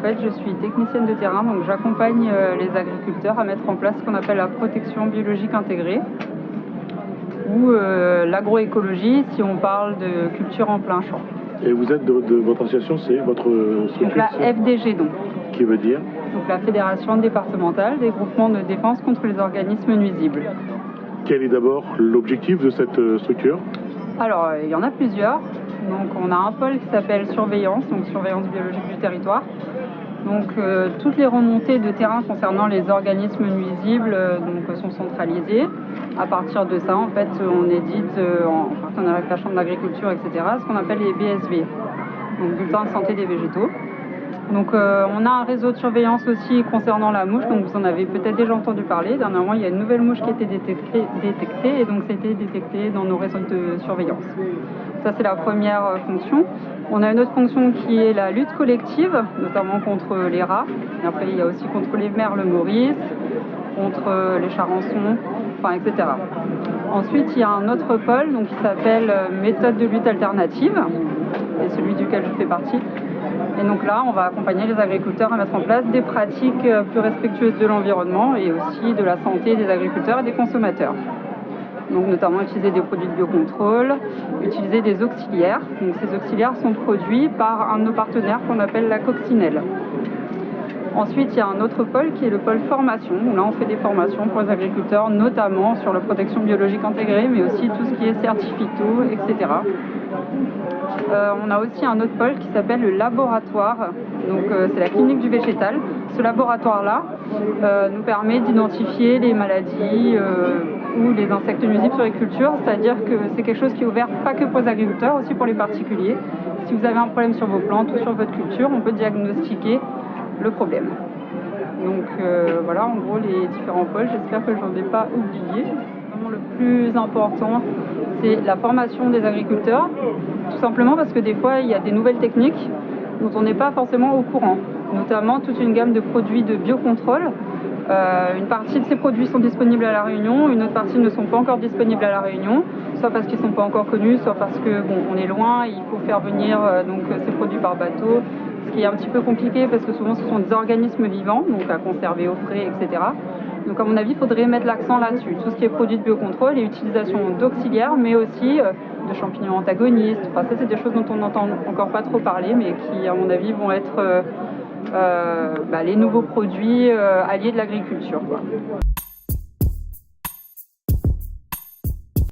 fait, je suis technicienne de terrain, donc j'accompagne les agriculteurs à mettre en place ce qu'on appelle la protection biologique intégrée ou l'agroécologie si on parle de culture en plein champ. Et vous êtes de votre association, c'est votre structure? Donc la FDG, donc. Qui veut dire? Donc la Fédération départementale des groupements de défense contre les organismes nuisibles. Quel est d'abord l'objectif de cette structure? Alors, il y en a plusieurs. Donc on a un pôle qui s'appelle surveillance, donc surveillance biologique du territoire. Donc toutes les remontées de terrain concernant les organismes nuisibles sont centralisées. À partir de ça, en fait, on édite en partenariat avec la Chambre d'agriculture, etc., ce qu'on appelle les BSV, donc bulletins de santé des végétaux. Donc on a un réseau de surveillance aussi concernant la mouche, donc vous en avez peut-être déjà entendu parler. Dernièrement, il y a une nouvelle mouche qui a été détectée et donc c'était détecté dans nos réseaux de surveillance. Ça, c'est la première fonction. On a une autre fonction qui est la lutte collective, notamment contre les rats. Et après, il y a aussi contre les merles Maurice, contre les charançons, etc. Ensuite, il y a un autre pôle qui s'appelle méthode de lutte alternative, et celui duquel je fais partie. Et donc là, on va accompagner les agriculteurs à mettre en place des pratiques plus respectueuses de l'environnement et aussi de la santé des agriculteurs et des consommateurs. Donc notamment utiliser des produits de biocontrôle, utiliser des auxiliaires. Donc ces auxiliaires sont produits par un de nos partenaires qu'on appelle la coccinelle. Ensuite, il y a un autre pôle qui est le pôle formation, où là on fait des formations pour les agriculteurs, notamment sur la protection biologique intégrée, mais aussi tout ce qui est certificats, etc. On a aussi un autre pôle qui s'appelle le laboratoire, donc c'est la clinique du végétal. Ce laboratoire-là nous permet d'identifier les maladies ou les insectes nuisibles sur les cultures, c'est-à-dire que c'est quelque chose qui est ouvert pas que pour les agriculteurs, aussi pour les particuliers. Si vous avez un problème sur vos plantes ou sur votre culture, on peut diagnostiquer le problème. Donc voilà en gros les différents pôles, j'espère que je n'en ai pas oublié. Vraiment le plus important, c'est la formation des agriculteurs, tout simplement parce que des fois il y a des nouvelles techniques dont on n'est pas forcément au courant, notamment toute une gamme de produits de biocontrôle. Une partie de ces produits sont disponibles à La Réunion, une autre partie ne sont pas encore disponibles à La Réunion, soit parce qu'ils ne sont pas encore connus, soit parce que on est loin, il faut faire venir ces produits par bateau, ce qui est un petit peu compliqué parce que souvent ce sont des organismes vivants, donc à conserver au frais, etc. Donc à mon avis, il faudrait mettre l'accent là-dessus, tout ce qui est produits de biocontrôle et utilisation d'auxiliaires, mais aussi de champignons antagonistes. Ça, c'est des choses dont on n'entend encore pas trop parler, mais qui, à mon avis, vont être les nouveaux produits alliés de l'agriculture, quoi.